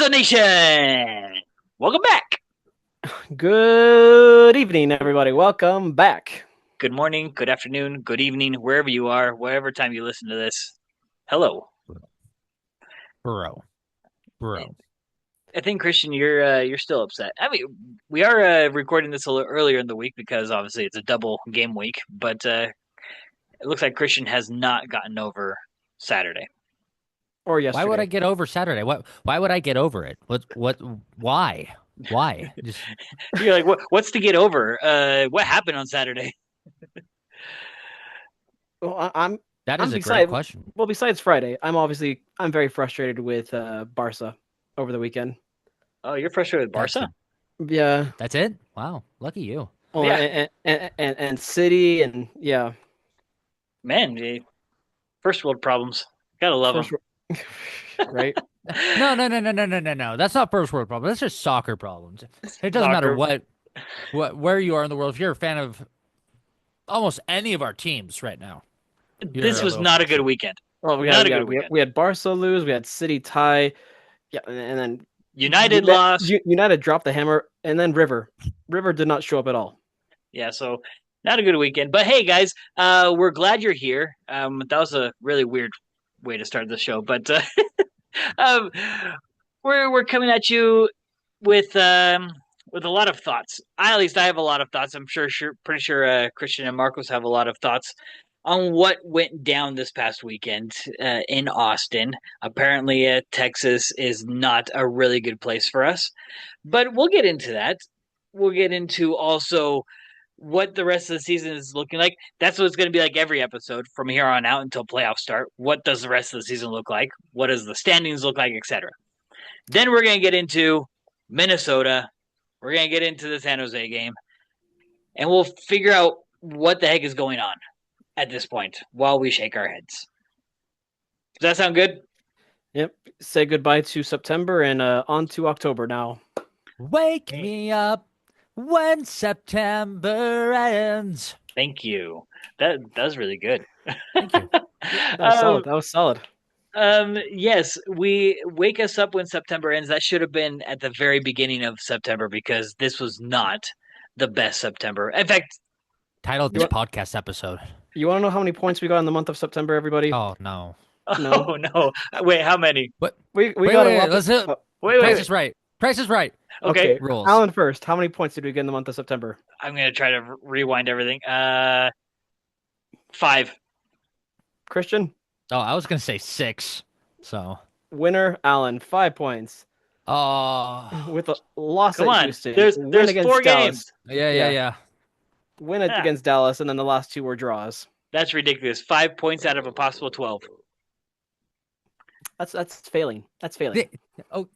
RSL Nation! Welcome back. Good evening, everybody. Welcome back. Good morning, good afternoon, good evening, wherever you are, whatever time you listen to this. Hello. Bro, bro. I think Christian, you're still upset. I mean, we are recording this a little earlier in the week because obviously it's a double game week, but it looks like Christian has not gotten over Saturday. Or Why would I yesterday. get over Saturday? Why would I get over it? Why? Why? Just You're like, what's to get over? What happened on Saturday? Well, that I'm is a great beside. question. Well, besides Friday, I'm very frustrated with Barca over the weekend. Oh, you're frustrated with That's Barca? a Yeah. that's it? Wow, lucky you. Well, Yeah, and City and yeah. man, first world problems. Gotta love First, them. right? No. That's not first world problem. That's just soccer problems. It doesn't matter Soccer. where you are in the world. If you're a fan of almost any of our teams right now, you're This a was little not a good frustrated. weekend. Well, Not a good weekend. we had Barca lose. We had City tie. Yeah, and then United lost. United dropped the hammer, and then River did not show up at all. Yeah, so not a good weekend. But hey, guys, we're glad you're here. That was a really weird way to start the show, but um, we're coming at you with a lot of thoughts. At least I have a lot of thoughts. I'm pretty sure Christian and Marcos have a lot of thoughts on what went down this past weekend in Austin. Apparently, Texas is not a really good place for us, but we'll get into that. We'll get into also what the rest of the season is looking like. That's what it's going to be like every episode from here on out until playoffs start. What does the rest of the season look like? What does the standings look like, etc. Then we're going to get into Minnesota. We're going to get into the San Jose game, and we'll figure out what the heck is going on at this point while we shake our heads. Does that sound good? Yep. Say goodbye to September and on to October now. Wake Hey. me up when September ends. Thank you. That was really good. Thank you. That was solid. That was solid. Yes, we wake us up when September ends. That should have been at the very beginning of September because this was not the best September. In fact, Title of You this want podcast episode. you want to know how many points we got in the month of September, everybody? Oh no. No. oh no. Wait, how many? What? We Wait, got a wait, wait. whopper. Let's do Wait, Price wait. is right. Price is right. Okay, Okay, Rules. Alan first. How many points did we get in the month of September? I'm gonna try to rewind everything. 5. Christian, Oh, I was gonna say 6. So, winner, Alan, 5 points. oh, With a loss Come at on. Houston, There's win there's 4 against games. Dallas. yeah, yeah, Yeah, yeah. win Yeah, against Dallas, and then the last two were draws. that's ridiculous. 5 points out of a possible 12. That's failing. That's failing. Oh,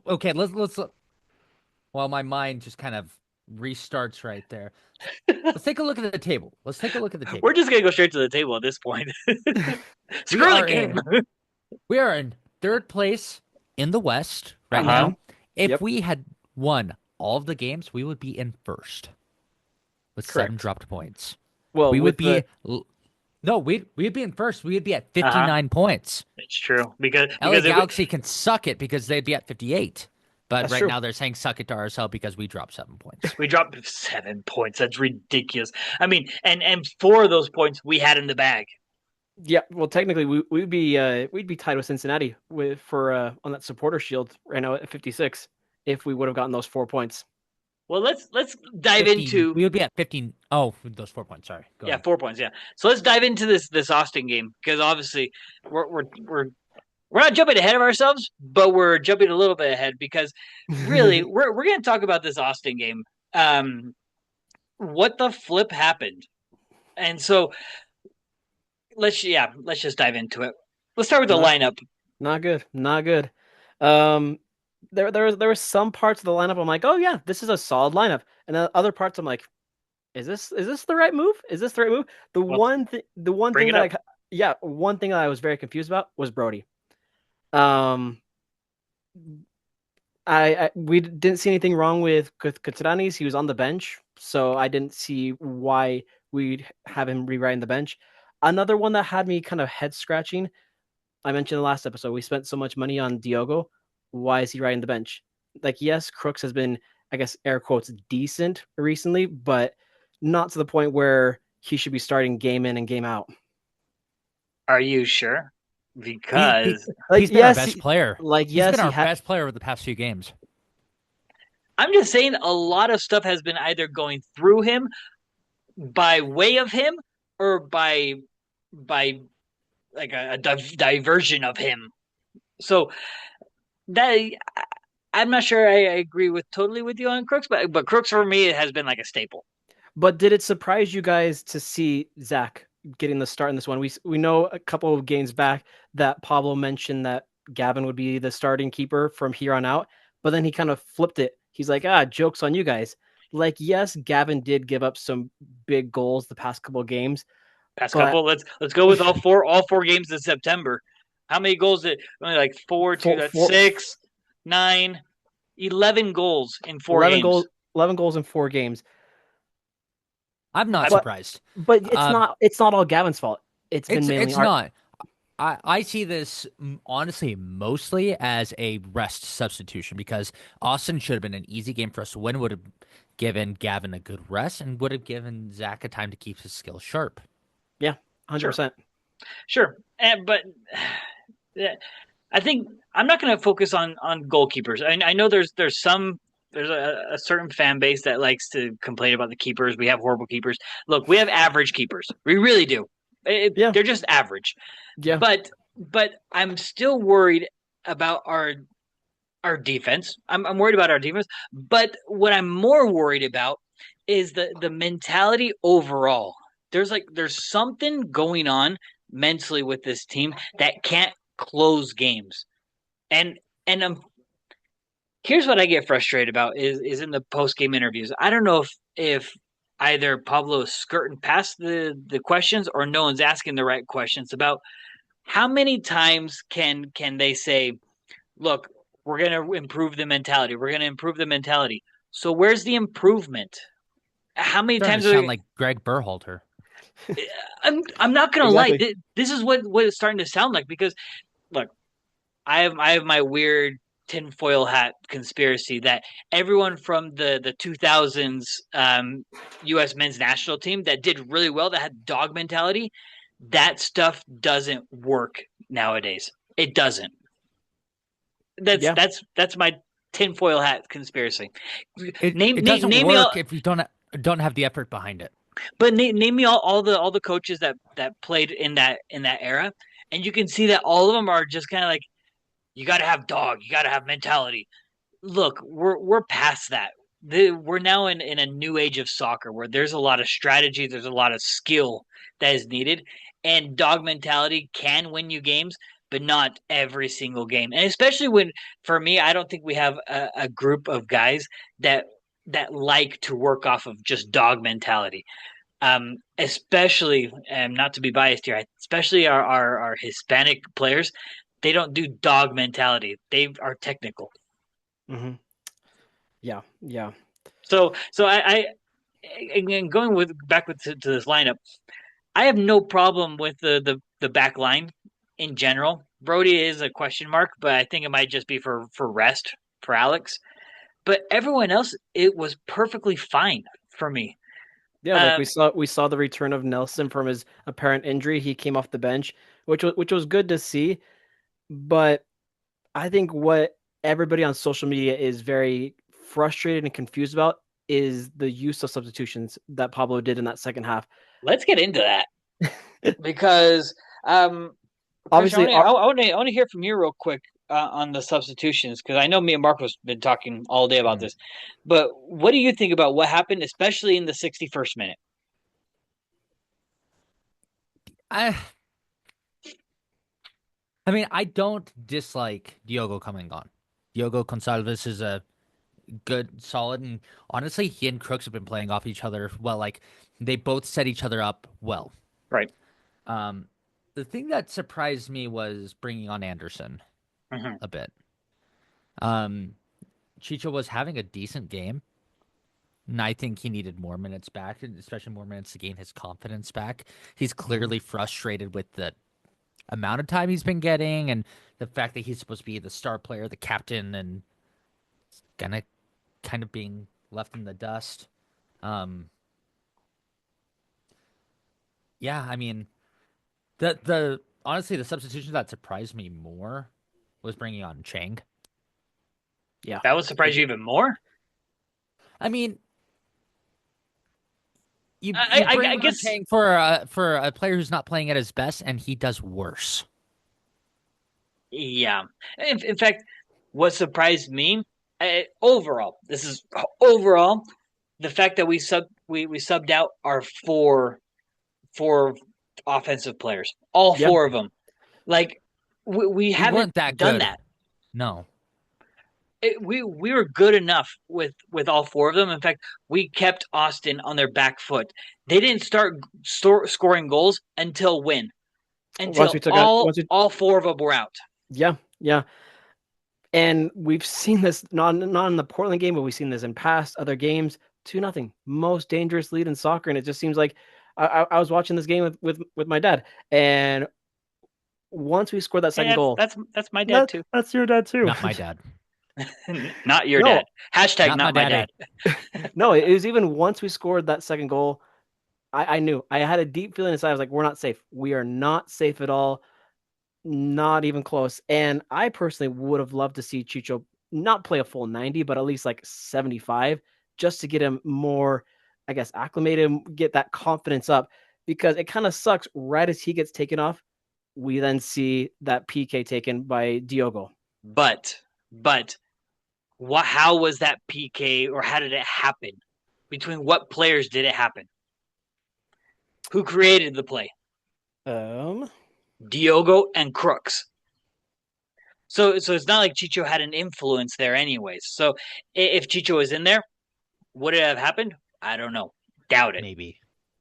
okay. Let's. Well, my mind just kind of restarts right there. Let's take a look at the table. Let's take a look at the table. We're just gonna go straight to the table at this point. We Screw the are game. We are in third place in the West right Uh-huh. now. If Yep. we had won all of the games, we would be in first with 7 Correct. dropped points. Well, We would with be the no, we'd be in first. We would be at Uh-huh. 59 points. It's true because LA because Galaxy can suck it because they'd be at 58. But That's right true. now they're saying suck it to RSL because we dropped 7 points. we dropped 7 points. That's ridiculous. I mean, and 4 of those points we had in the bag. yeah, well, technically we'd be tied with Cincinnati for on that supporter shield right now at 56 if we would have gotten those 4 points. Well, let's dive 15 into we would be at 15. Oh, those 4 points. Sorry. Go yeah ahead. 4 points. Yeah, so let's dive into this Austin game because obviously we're not jumping ahead of ourselves, but we're jumping a little bit ahead because really we're going to talk about this Austin game. What the flip happened? And so let's just dive into it. Let's start with the Not- lineup. Not good. Not good. Um, there were some parts of the lineup I'm like, oh yeah, this is a solid lineup, and then other parts I'm like, is this the right move? Is this the right move? Well, The one bring thing it that one thing that I was very confused about was Brody. Um, we didn't see anything wrong with Katsuranis. He was on the bench, so I didn't see why we'd have him rewriting the bench. Another one that had me kind of head scratching. I mentioned in the last episode, we spent so much money on Diogo. why is he riding the bench? Like, yes, Crooks has been, I guess, air quotes, decent recently, but not to the point where he should be starting game in and game out. Are you sure? He he Because Like, he's been our yes, best player. He's been he our had. best player over the past few games. I'm just saying a lot of stuff has been either going through him, by way of him, or by like a diversion of him. So that I'm not sure I agree with totally with you on Crooks, but Crooks for me has been like a staple. But did it surprise you guys to see Zach getting the start in this one? We know a couple of games back that Pablo mentioned that Gavin would be the starting keeper from here on out, but then he kind of flipped it. He's like, joke's on you guys. Like, yes, Gavin did give up some big goals the past couple of games, Past but couple, let's go with all four games in September. How many goals did only like four, two, four, that's four, 6, 9, 11 goals in 11 4 games. goals, 11 goals in 4 games. I'm not I, But surprised. but Uh, it's not all Gavin's fault. It's been mainly it's art. not. I see this honestly mostly as a rest substitution because Austin should have been an easy game for us to win. Would have given Gavin a good rest and would have given Zach a time to keep his skills sharp. Yeah, sure, 100%. sure, but yeah, I think I'm not going to focus on goalkeepers. I know there's a certain fan base that likes to complain about the keepers. We have horrible keepers. Look, we have average keepers. We really do. Yeah, They're just average. yeah, But I'm still worried about our defense. I'm worried about our defense. But what I'm more worried about is the mentality overall. There's something going on mentally with this team that can't close games. And and here's what I get frustrated about is in the post game interviews. I don't know if either Pablo is skirting past the questions or no one's asking the right questions about how many times can they say, look, we're gonna improve the mentality. We're gonna improve the mentality. So where's the improvement? How many Starting to times are sound we, like Greg Berhalter. I'm not gonna lie. exactly. This is what it's starting to sound like because look, I have my weird tinfoil hat conspiracy that everyone from the 2000s U.S. men's national team that did really well, that had dog mentality, that stuff doesn't work nowadays. It doesn't. That's Yeah, that's that's my tinfoil hat conspiracy. It doesn't Name me all, work if you don't have the effort behind it. but name me all the coaches that played in that era, and you can see that all of them are just kind of like you got to have dog, you got to have mentality. Look, we're past that. We're now in a new age of soccer where there's a lot of strategy, there's a lot of skill that is needed, and dog mentality can win you games, but not every single game. And especially when, for me, I don't think we have a group of guys that like to work off of just dog mentality. Especially, and not to be biased here, especially our Hispanic players, they don't do dog mentality. They are technical. hmm yeah, yeah. So I again going with back to this lineup, I have no problem with the back line in general. Brody is a question mark, but I think it might just be for rest for Alex. But everyone else, it was perfectly fine for me. Yeah, like Uh, we saw the return of Nelson from his apparent injury. He came off the bench, which was good to see. But I think what everybody on social media is very frustrated and confused about is the use of substitutions that Pablo did in that second half. let's get into that because Christian, Obviously, I want to hear from you real quick on the substitutions because I know me and Marco's been talking all day about Mhm. this. But what do you think about what happened, especially in the 61st minute? I I mean, I don't dislike Diogo coming on. Diogo Gonçalves is a good, solid, and honestly, he and Crooks have been playing off each other well. Like they both set each other up well. Right. Um, the thing that surprised me was bringing on Anderson Mm-hmm. a bit. Um, Chicho was having a decent game, and I think he needed more minutes back, and especially more minutes to gain his confidence back. He's Mhm. clearly frustrated with the amount of time he's been getting, and the fact that he's supposed to be the star player, the captain, and gonna kind of being left in the dust. Um, yeah, I mean, the honestly the substitution that surprised me more was bringing on Chang. Yeah. That would surprise you even more. I mean, you bring I on guess, Chang for a player who's not playing at his best, and he does worse. yeah. In fact, what surprised me overall, this is overall, the fact that we subbed out our four offensive players, all Yeah. four of them. Like we We haven't weren't that done good. that. No, We were good enough with all four of them. In fact, we kept Austin on their back foot. They didn't start scoring goals until when? Once Until we took out, all four of them were out. yeah, yeah. And we've seen this not in the Portland game, but we've seen this in past other games. 2-0, most dangerous lead in soccer, and it just seems like I was watching this game with my dad, and once we scored that Hey, second goal, that's my dad too. that's your dad too. not my dad. Not your No, dad. Hashtag Not not my my dad. daddy. no, it was even once we scored that second goal, I knew I had a deep feeling inside. I was like, we're not safe. We are not safe at all. Not even close. And I personally would have loved to see Chicho not play a full 90, but at least like 75, just to get him more, I guess, acclimated, get that confidence up. Because it kind of sucks right as he gets taken off, we then see that PK taken by Diogo. But how was that PK, or how did it happen? Between what players did it happen? Who created the play? Diogo and Crooks. So it's not like Chicho had an influence there anyways. So if Chicho was in there, would it have happened? I don't know. Doubt it.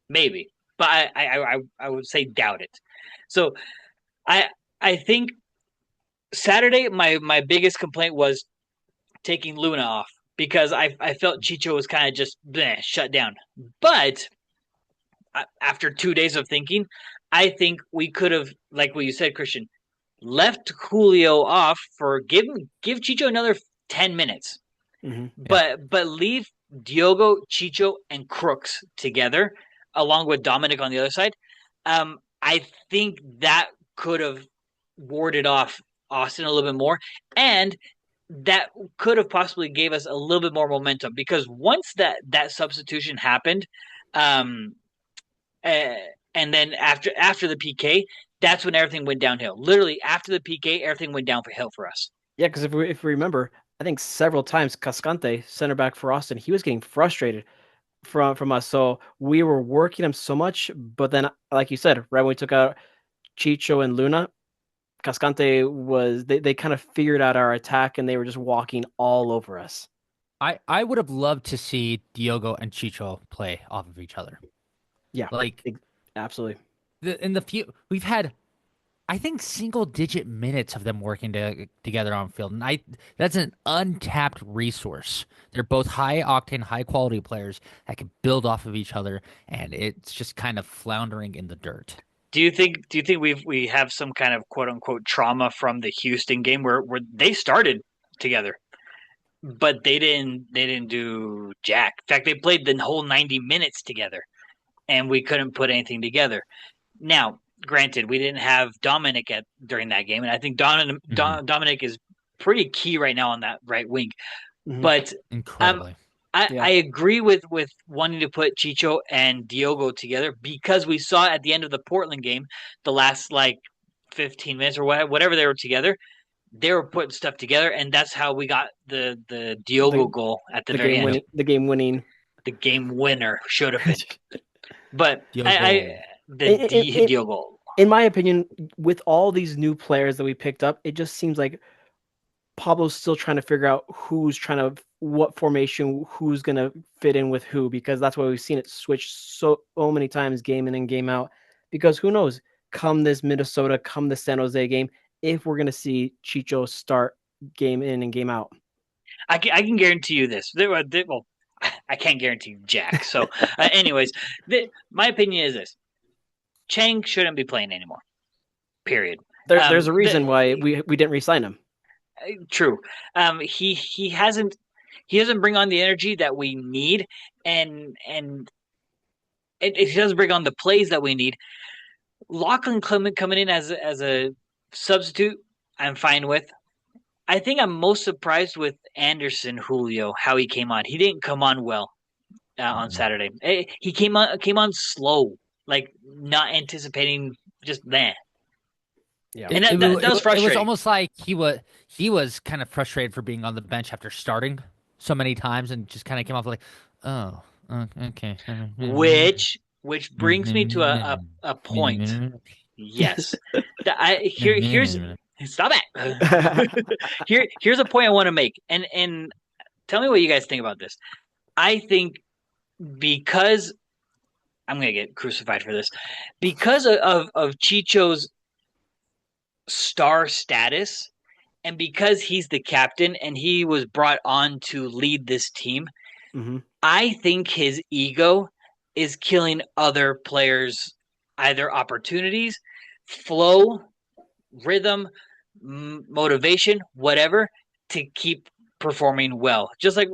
Maybe. But I would say doubt it. So I think Saturday my biggest complaint was taking Luna off, because I felt Chicho was kind of just shut down. But after 2 days of thinking, I think we could have, like what you said, Christian, left Julio off for give Chicho another 10 minutes. Mm-hmm. But leave Diogo, Chicho, and Crooks together, along with Dominic on the other side. I think that could have warded off Austin a little bit more, and that could have possibly gave us a little bit more momentum, because once that substitution happened, um, uh, and then after the PK, that's when everything went downhill. Literally after the PK, everything went downhill for us. Yeah, because if we remember, I think several times Cascante, center back for Austin, he was getting frustrated from us. So we were working him so much, but then, like you said, right when we took out Chicho and Luna, Cascante was they kind of figured out our attack and they were just walking all over us. I would have loved to see Diogo and Chicho play off of each other. Yeah, Like absolutely. in the few we've had, I think single digit minutes of them working together on field, and that's an untapped resource. They're both high octane, high quality players that can build off of each other, and it's just kind of floundering in the dirt. Do you think we have some kind of quote unquote trauma from the Houston game where they started together, but they didn't do jack. In fact, they played the whole 90 minutes together, and we couldn't put anything together. Now, granted, we didn't have Dominic during that game, and I think Dominic is pretty key right now on that right wing. Mm-hmm. But Incredibly. I agree with wanting to put Chicho and Diogo together, because we saw at the end of the Portland game, the last like 15 minutes or whatever they were together, they were putting stuff together, and that's how we got the Diogo goal at the very end. The game winning. The game winner should have been. But Diogo. Diogo. In my opinion, with all these new players that we picked up, it just seems like Pablo's still trying to figure out what formation, who's going to fit in with who, because that's why we've seen it switch so many times, game in and game out. Because who knows, come this Minnesota, come the San Jose game, if we're going to see Chicho start game in and game out. I can guarantee you this. Well, I can't guarantee Jack. So, anyways, my opinion is this: Chang shouldn't be playing anymore. Period. There's a reason why we didn't re-sign him. True. He hasn't bring on the energy that we need, and he doesn't bring on the plays that we need. Lachlan Clement coming in as a substitute, I'm fine with. I think I'm most surprised with Anderson Julio, how he came on. He didn't come on well on Saturday. He came on slow, like not anticipating, just that. Yeah, And that was frustrating. It was almost like he was kind of frustrated for being on the bench after starting so many times, and just kind of came off like, oh, okay. Which brings me to a point. Yes, here's stop it. Here's a point I want to make, and tell me what you guys think about this. I think because I'm gonna get crucified for this, because of Chicho's star status, and because he's the captain and he was brought on to lead this team, I think his ego is killing other players' either opportunities, flow, rhythm, motivation, whatever, to keep performing well. Just like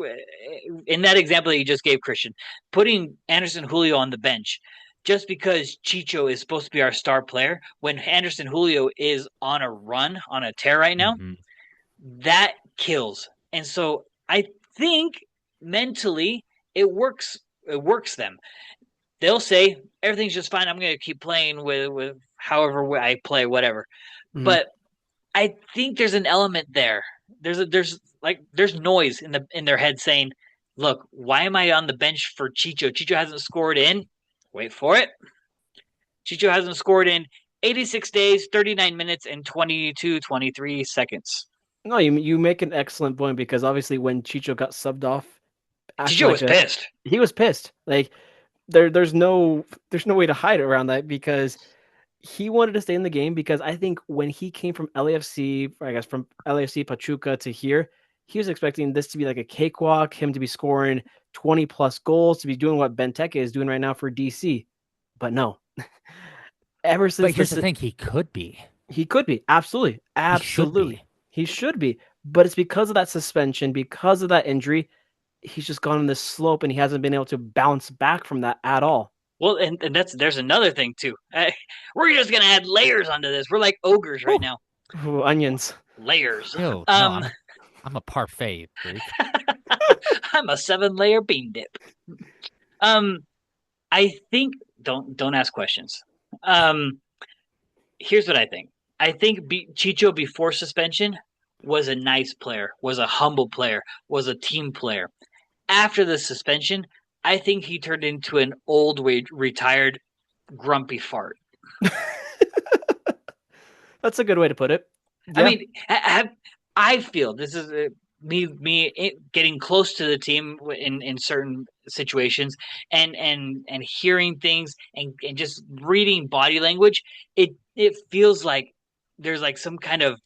in that example that you just gave, Christian, putting Anderson Julio on the bench just because Chicho is supposed to be our star player when Anderson Julio is on a run, on a tear right now, that kills. And so I think mentally it works them. They'll say everything's just fine. I'm going to keep playing with however I play, whatever. But I think there's an element there. There's noise in their head saying, "Look, why am I on the bench for Chicho? Chicho hasn't scored in. Wait for it. Chicho hasn't scored in 86 days, 39 minutes, and 23 seconds." No, you make an excellent point because obviously when Chicho got subbed off, Chicho was pissed. He was pissed. Like there's no way to hide around that because he wanted to stay in the game because I think when he came from LAFC, I guess from LAFC Pachuca to here, he was expecting this to be like a cakewalk, him to be scoring 20 plus goals, to be doing what Benteke is doing right now for DC. But no. Ever since But here's the thing, he could be. He could be. Absolutely. He should be. But it's because of that suspension, because of that injury, he's just gone on this slope and he hasn't been able to bounce back from that at all. Well, and there's another thing too. We're just gonna add layers onto this. We're like ogres right now. Ooh, onions. Layers. Ew, no, I'm a parfait freak. I'm a 7-layer bean dip. I think don't ask questions. Here's what I think. I think Chicho before suspension was a nice player, was a humble player, was a team player. After the suspension, I think he turned into an old, retired, grumpy fart. That's a good way to put it. Yeah. I mean, I feel this is me getting close to the team in certain situations and hearing things and just reading body language. It feels like there's like some kind of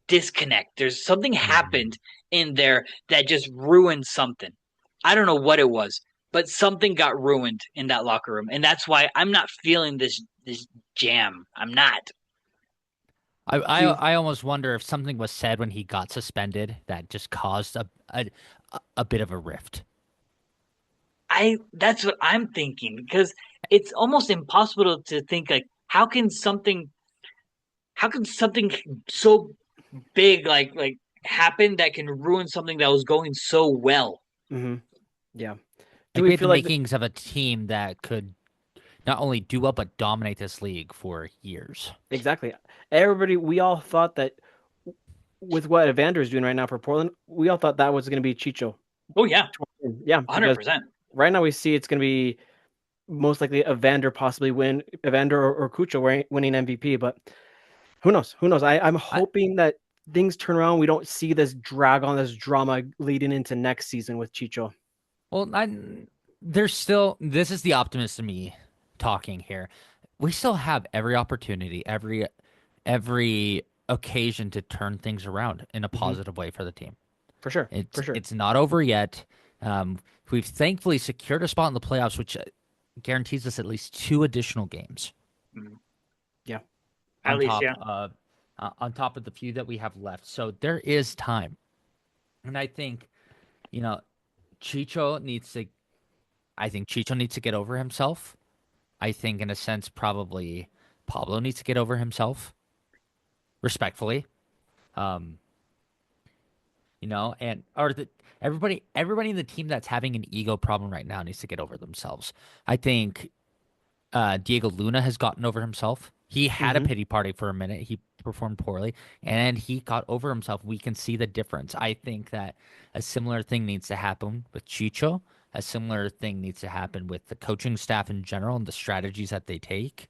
disconnect. There's something happened in there that just ruined something. I don't know what it was, but something got ruined in that locker room, and that's why I'm not feeling this jam. I'm not. I almost wonder if something was said when he got suspended that just caused a bit of a rift. That's what I'm thinking because it's almost impossible to think like how can something so big like happen that can ruin something that was going so well. Yeah. Do we feel like the makings of a team that could not only do well but dominate this league for years? Exactly. We all thought that with what Evander is doing right now for Portland, we all thought that was going to be Chicho. Oh yeah, 100%. Right now we see it's going to be most likely Evander or Cucho winning MVP, but who knows? I'm hoping that things turn around. We don't see this drag on, this drama leading into next season with Chicho. Well, this is the optimist in me talking here. We still have every opportunity, every occasion to turn things around in a positive way for the team. For sure. It's not over yet. We've thankfully secured a spot in the playoffs, which guarantees us at least 2 additional games. Yeah. At least, yeah. on top of the few that we have left. So there is time. And I think, you know, Chicho needs to I think Chicho needs to get over himself. I think in a sense probably Pablo needs to get over himself, respectfully. Um, and or the everybody in the team that's having an ego problem right now needs to get over themselves. I think Diego Luna has gotten over himself. He had a Hmm. pity party for a minute. He performed poorly, and he got over himself. We can see the difference. I think that a similar thing needs to happen with Chicho. A similar thing needs to happen with the coaching staff in general and the strategies that they take.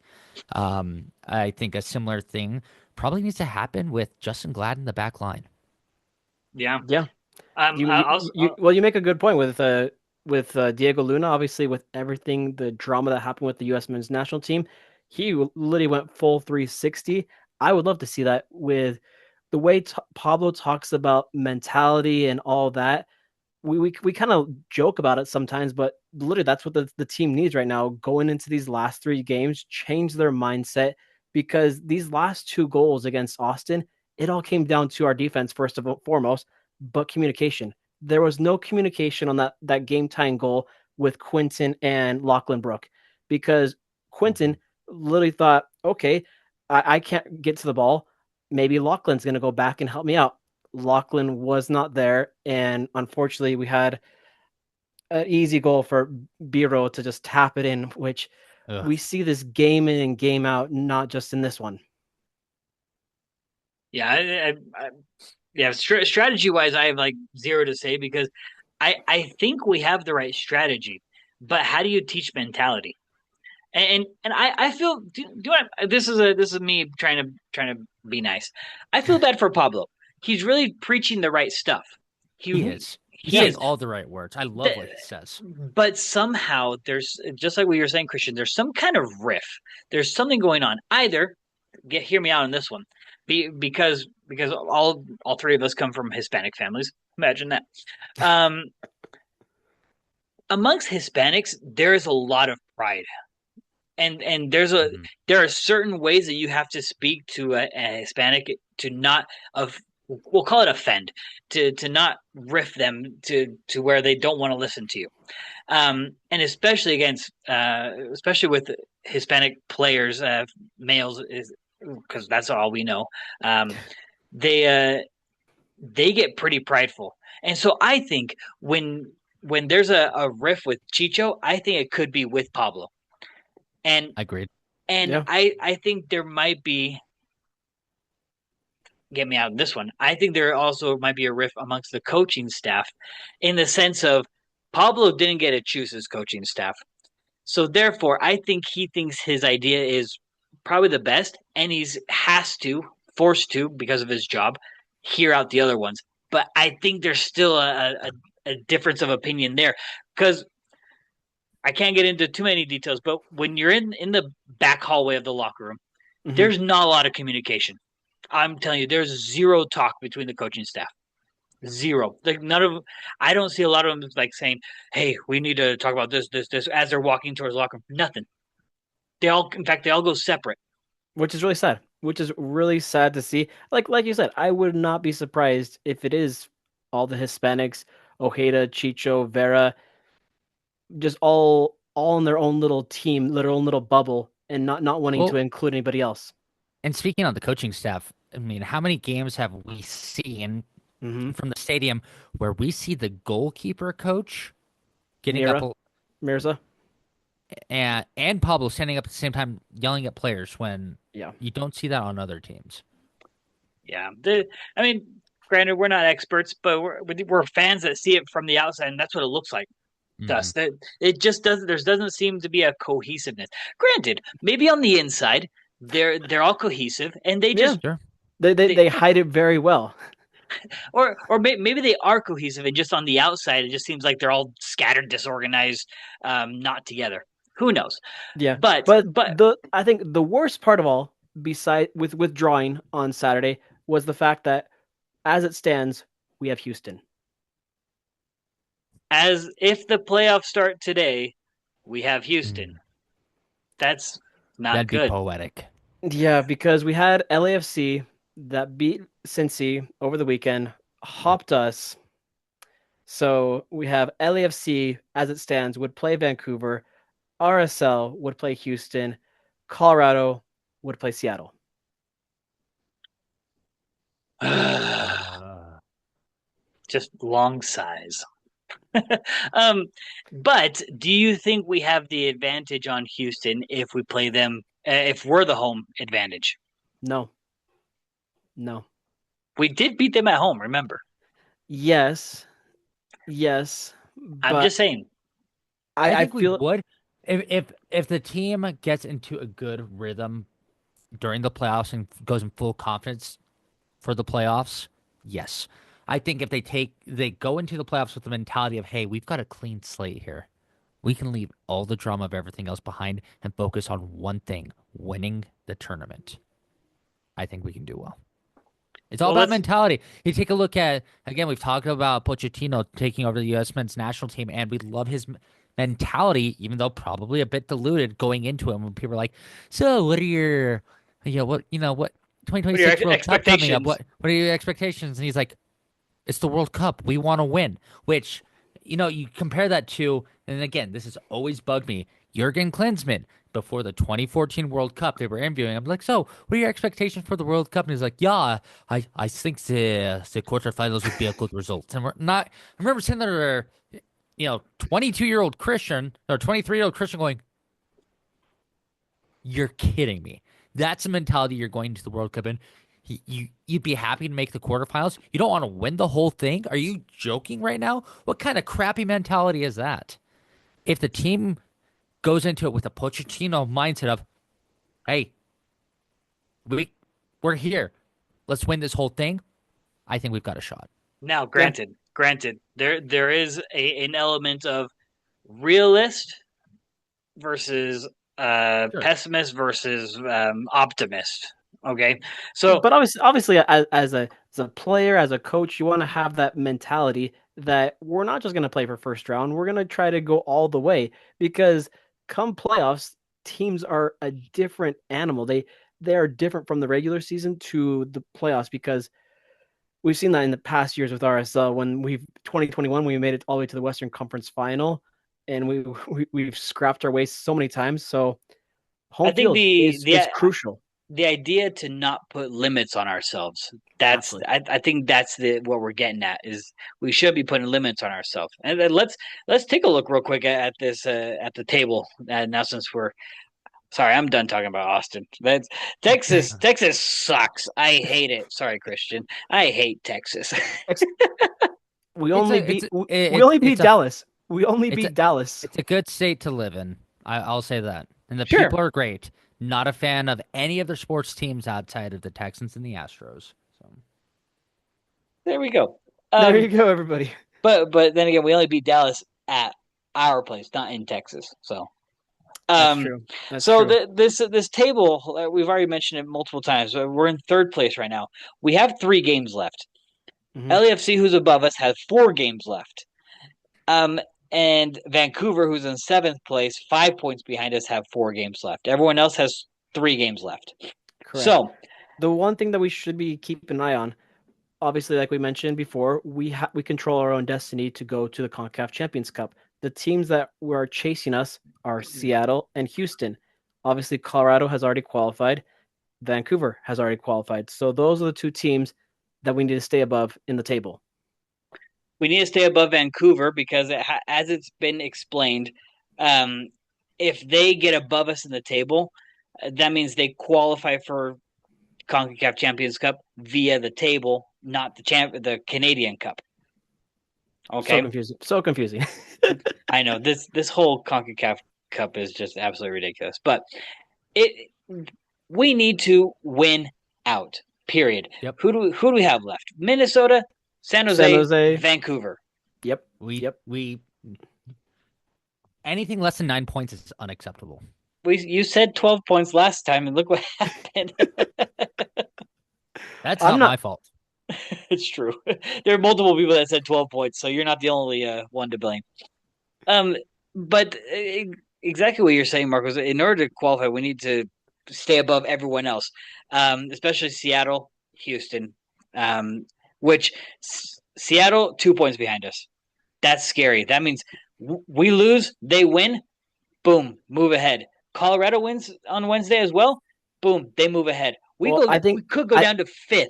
I think a similar thing probably needs to happen with Justin Glad in the back line. Yeah. Yeah. You, I you, also, well, you make a good point with Diego Luna. Obviously, with everything, the drama that happened with the U.S. men's national team, he literally went full 360. I would love to see that with the way Pablo talks about mentality and all that. We kind of joke about it sometimes, but literally that's what the team needs right now. Going into these last three games, change their mindset because these last two goals against Austin, it all came down to our defense first of all, foremost, but communication. There was no communication on that game tying goal with Quinton and Lachlan Brook because Quinton Mhm. literally thought, okay, I can't get to the ball. Maybe Lachlan's going to go back and help me out. Lachlan was not there, and unfortunately, we had an easy goal for Biro to just tap it in, which Ugh. we see this game in and game out, not just in this one. yeah, yeah. Strategy wise, I have like zero to say because I think we have the right strategy, but how do you teach mentality? And I feel this is me trying to be nice. I feel bad for Pablo. He's really preaching the right stuff. He He is. He's he saying is. all the right words. I love The- what he says. but somehow there's just like what you're saying, Christian. There's some kind of riff. There's something going on. Either hear me out on this one, because all three of us come from Hispanic families. Imagine that. Um, Amongst Hispanics, there is a lot of pride and Mhm. there are certain ways that you have to speak to a Hispanic to not of we'll call it offend to not riff them to where they don't want to listen to you, and especially with Hispanic players, males is because that's all we know. um, they they get pretty prideful, and so I think when there's a riff with Chicho, I think it could be with Pablo. and Agreed. and Yeah. I think there might be, get me out of this one. I think there also might be a rift amongst the coaching staff in the sense of Pablo didn't get to choose his coaching staff. So therefore, I think he thinks his idea is probably the best and he's has to, forced to because of his job, hear out the other ones. But I think there's still a difference of opinion there because I can't get into too many details, but when you're in the back hallway of the locker room, Hmm. there's not a lot of communication. I'm telling you, there's zero talk between the coaching staff. Zero. Like none of. I don't see a lot of them like saying, "Hey, we need to talk about this," as they're walking towards the locker room. Nothing. They all, in fact, they all go separate. Which is really sad. Which is really sad to see. Like you said, I would not be surprised if it is all the Hispanics, Ojeda, Chicho, Vera, just all in their own little team, their own little bubble, and not wanting to Well, include anybody else. and speaking on the coaching staff, I mean, how many games have we seen Hmm. from the stadium where we see the goalkeeper coach getting up Mira, Mirza, and Pablo standing up at the same time yelling at players when yeah. you don't see that on other teams? Yeah. I mean, granted, we're not experts, but we're fans that see it from the outside, and that's what it looks like to Hmm. us. That it just doesn't. There doesn't seem to be a cohesiveness. Granted, maybe on the inside they're all cohesive, and they Yeah, just Sure. they they hide it very well. maybe they are cohesive and just on the outside it just seems like they're all scattered, disorganized, not together. Who knows? Yeah, but but but the I think the worst part of all, beside with withdrawing on Saturday, was the fact that as it stands, we have Houston. as if the playoffs start today, we have Houston. Mm. That's not That'd be good. poetic. Yeah, because we had LAFC that beat Cincy over the weekend, hopped us. So we have LAFC as it stands would play Vancouver, RSL would play Houston, Colorado would play Seattle. Uh, Just long sighs. um, but do you think we have the advantage on Houston if we play them, if we're the home advantage? No, no. We did beat them at home, remember? Yes, yes, I'm just but saying. I think we feel would if the team gets into a good rhythm during the playoffs and goes in full confidence for the playoffs. Yes, I think if they go into the playoffs with the mentality of, hey, we've got a clean slate here. We can leave all the drama of everything else behind and focus on one thing, winning the tournament. I think we can do well. It's all Well, about let's. mentality. You take a look at, again, we've talked about Pochettino taking over the U.S. men's national team, and we love his mentality, even though probably a bit diluted going into it when people are like, so what are your, what What are your 2026 World Cup coming up? expectations? What are your expectations? And he's like, it's the World Cup. We want to win, which, you compare that to, and again, this has always bugged me. Jurgen Klinsmann, before the 2014 World Cup, they were interviewing. I'm like, so what are your expectations for the World Cup? And he's like, yeah, I think the quarterfinals would be a good result. And we're not, I remember sitting there, 22-year-old Christian or 23-year-old Christian going, you're kidding me. That's the mentality you're going into the World Cup in. You'd be happy to make the quarterfinals. You don't want to win the whole thing. Are you joking right now? What kind of crappy mentality is that? If the team goes into it with a Pochettino mindset of, hey, we're here, let's win this whole thing. I think we've got a shot. Now, yeah. granted, there is an element of realist versus Sure. pessimist versus optimist. Okay, so But obviously, as a player, as a coach, you want to have that mentality that we're not just going to play for first round. We're going to try to go all the way because come playoffs, teams are a different animal. They are different from the regular season to the playoffs because we've seen that in the past years with RSL when we've 2021 we made it all the way to the Western Conference Final and we've scrapped our way so many times. So I home think field the is the crucial. the idea to not put limits on ourselves. That's Absolutely. I think that's the what we're getting at is we should be putting limits on ourselves. And then let's take a look real quick at this at the table now since we're sorry, I'm done talking about Austin. That's Texas. Texas sucks. I hate it. Sorry, Christian. I hate Texas. We It's only a it's beat a- we it's only it's beat a Dallas. We only it's a beat Dallas. it's a good state to live in. I'll say that. And the Sure. people are great. Not a fan of any other sports teams outside of the Texans and the Astros. So There we go. There you Um, go, everybody. but then again, we only beat Dallas at our place, not in Texas. So That's um, true. That's so true. this table we've already mentioned it multiple times. We're in third place right now. We have 3 games left. Hmm. LAFC, who's above us, has 4 games left. Um, and Vancouver, who's in seventh place, 5 points behind us, have 4 games left. Everyone else has 3 games left. Correct. So The one thing that we should be keeping an eye on, obviously, like we mentioned before, we control our own destiny to go to the CONCACAF Champions Cup. The teams that were chasing us are Seattle and Houston. Obviously, Colorado has already qualified. Vancouver has already qualified. So those are the two teams that we need to stay above in the table. we need to stay above Vancouver because, as it's been explained, um, if they get above us in the table, that means they qualify for CONCACAF Champions Cup via the table, not the Canadian Cup. So Okay, confusing. So confusing. I know this whole CONCACAF Cup is just absolutely ridiculous, but it we need to win out. Period. yep, Who do we have left? Minnesota, San San Jose, Jose. Vancouver. Yep. we Yep. we anything less than 9 points is unacceptable. You said 12 points last time, and look what happened. That's I'm not not my fault. It's true. There are multiple people that said 12 points, so you're not the only one to blame. But exactly what you're saying, Marcos. In order to qualify, we need to stay above everyone else, especially Seattle, Houston, which Seattle 2 points behind us. That's scary. That means we lose, they win, boom, move ahead. Colorado wins on Wednesday as well, boom, they move ahead. Well, I We think could go down to fifth.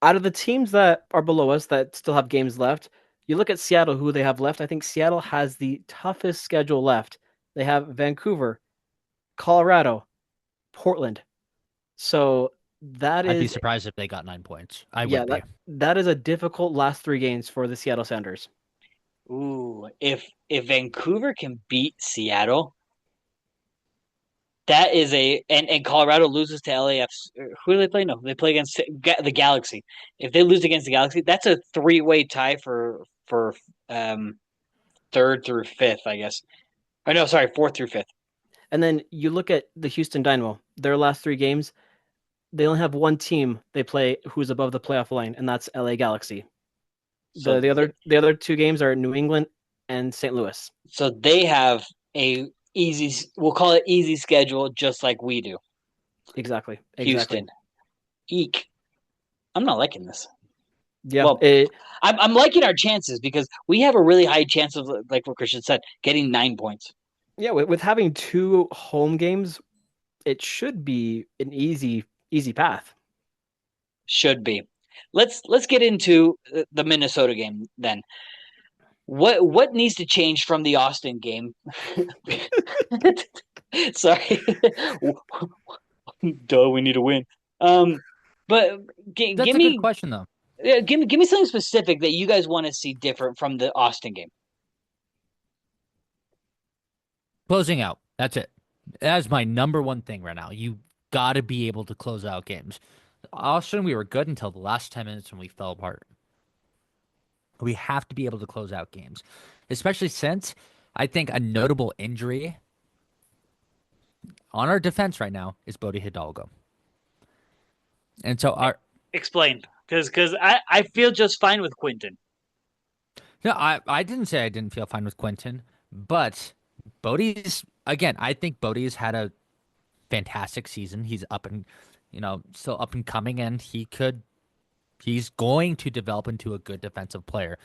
out of the teams that are below us that still have games left, you look at Seattle, who they have left. I think Seattle has the toughest schedule left. They have Vancouver, Colorado, Portland. So that I'd be is, surprised if they got 9 points. I yeah, would be. that is a difficult last 3 games for the Seattle Sounders. Ooh, if Vancouver can beat Seattle, that is and Colorado loses to LAFC. Who do they play? No, they play against the Galaxy. If they lose against the Galaxy, that's a three-way tie for third through fifth, I guess. Oh no, sorry, fourth through fifth. And then you look at the Houston Dynamo. Their last 3 games, they only have one team they play who's above the playoff line, and that's LA Galaxy. So The other 2 games are New England and St. Louis. so they have a easy, we'll call it easy schedule, just like we do. Exactly. Houston, eek. I'm not liking this. Yeah. Well, I'm liking our chances because we have a really high chance of, like what Christian said, getting 9 points. Yeah, with having 2 home games, it should be an easy path. Should be. Let's get into the Minnesota game then. What needs to change from the Austin game? Sorry. Duh, we need to win. But That's give a me good question, though. give me something specific that you guys want to see different from the Austin game. Closing out. That's it. That is my number one thing right now. You got to be able to close out games. Austin, we were good until the last 10 minutes when we fell apart. We have to be able to close out games, especially since I think a notable injury on our defense right now is Bodie Hidalgo. And so Explain, because I feel just fine with Quinton. no, I didn't say I didn't feel fine with Quentin, but Bodie's again, I think Bodie's had a fantastic season. He's up and still up and coming, and he's going to develop into a good defensive player.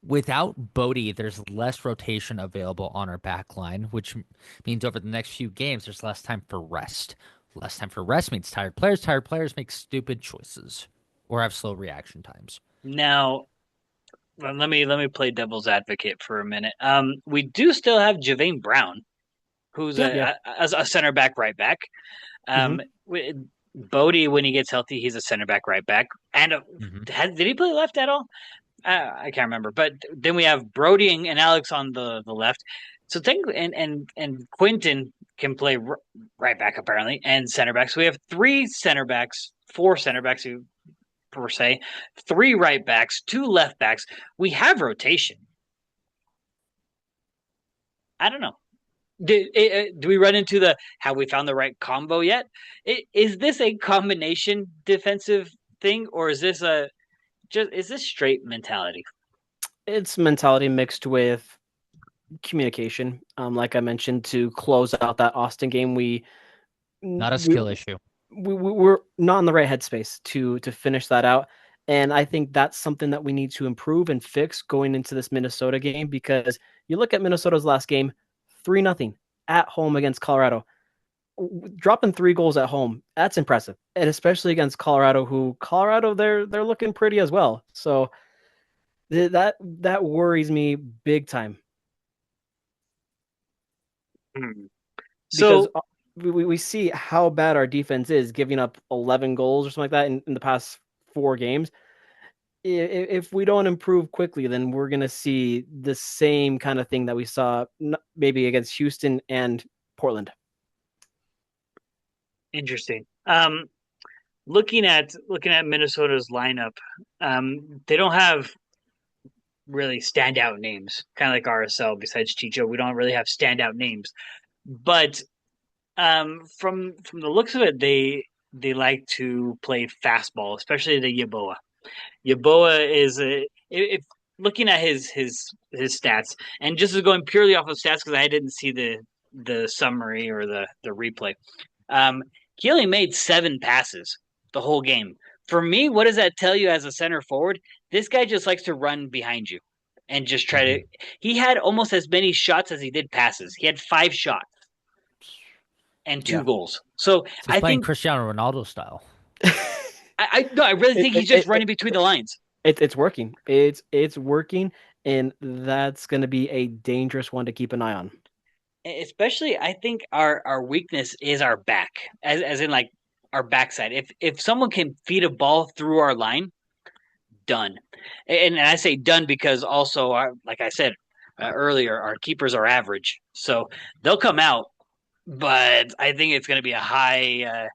Without Bodie, there's less rotation available on our back line, which means over the next few games, there's less time for rest. Less time for rest means tired players. Tired players make stupid choices or have slow reaction times. Now, let me play devil's advocate for a minute. We do still have Javane Brown, who's a center back, right back. Bodie, when he gets healthy, he's a center back, right back. And did he play left at all? I can't remember. But then we have Brody and Alex on the left. So technically, and Quinton can play right back apparently, and center back. So we have 3 center backs, 4 center backs per se, 3 right backs, 2 left backs. We have rotation. I don't know. Do we run into have we found the right combo yet? Is this a combination defensive thing, or is this straight mentality? It's mentality mixed with communication. Like I mentioned, to close out that Austin game, not a skill issue. We're not in the right headspace to finish that out. And I think that's something that we need to improve and fix going into this Minnesota game, because you look at Minnesota's last game, 3-0 at home against Colorado. Dropping 3 goals at home, that's impressive. And especially against Colorado, they're looking pretty as well. So that worries me big time. So we see how bad our defense is, giving up 11 goals or something like that in the past 4 games. If we don't improve quickly, then we're going to see the same kind of thing that we saw maybe against Houston and Portland. Interesting. Looking at Minnesota's lineup, they don't have really standout names, kind of like RSL. Besides Chicho, we don't really have standout names. But from the looks of it, they like to play fastball, especially the Yeboah. Yeboah is if looking at his stats, and just going purely off of stats because I didn't see the summary or the replay. He only made 7 passes the whole game. For me, what does that tell you as a center forward? This guy just likes to run behind you and just try to. He had almost as many shots as he did passes. He had 5 shots and 2 goals. So So he's I playing think Cristiano Ronaldo style. no, I really think he's just running between the lines. It's working. It's working, and that's going to be a dangerous one to keep an eye on. Especially, I think our weakness is our back, as in like our backside. If someone can feed a ball through our line, done. And I say done because also, like I said earlier, our keepers are average, so they'll come out. But I think it's going to be a high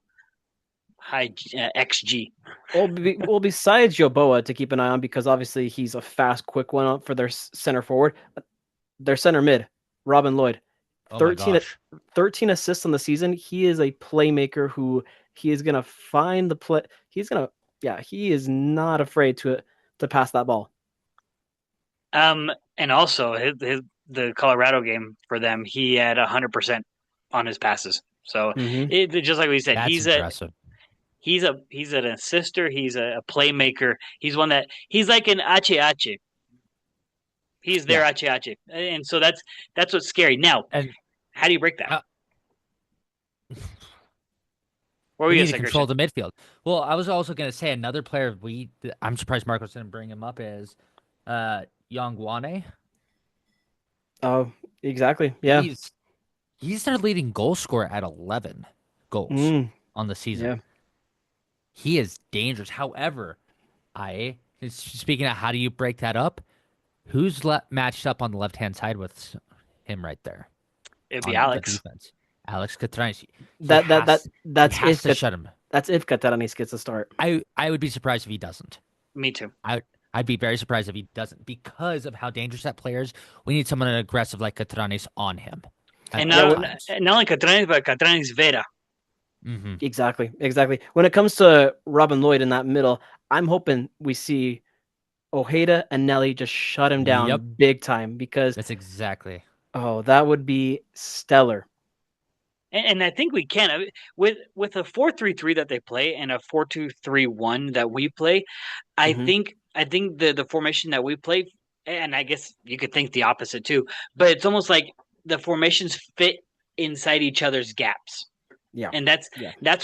XG. Well, besides Yoboa to keep an eye on, because obviously he's a fast, quick one for their center forward. Their center mid, Robin Lloyd, Oh my 13, gosh. 13 assists on the season. He is a playmaker who he is going to find the play. He is not afraid to pass that ball. And also the Colorado game for them, he had 100% on his passes. So just like we said, That's impressive. He's an assister. He's a playmaker. He's one that he's like an Ache. He's their Ache, and so that's what's scary. Now, And how do you break that? We need to control the midfield. Well, I was also going to say another player I'm surprised Marcos didn't bring him up is Yongwane. Oh, exactly. Yeah. He's their leading goal scorer at 11 goals on the season. Yeah. He is dangerous. However, speaking of how do you break that up, who's matched up on the left-hand side with him right there? It'd be Alex. Alex Catranis. That's if to shut him. That's if Catranis gets a start. I would be surprised if he doesn't. Me too. I'd be very surprised if he doesn't because of how dangerous that player is. We need someone aggressive like Catranis on him. And not only Catranis, but Catranis Vera. Mm-hmm. Exactly. When it comes to Robin Lloyd in that middle, I'm hoping we see Ojeda and Nelly just shut him down big time because that's exactly. Oh, that would be stellar. And I think we can with a 4-3-3 that they play and a 4-2-3-1 that we play. I think the formation that we play, and I guess you could think the opposite too, but it's almost like the formations fit inside each other's gaps. Yeah, and that's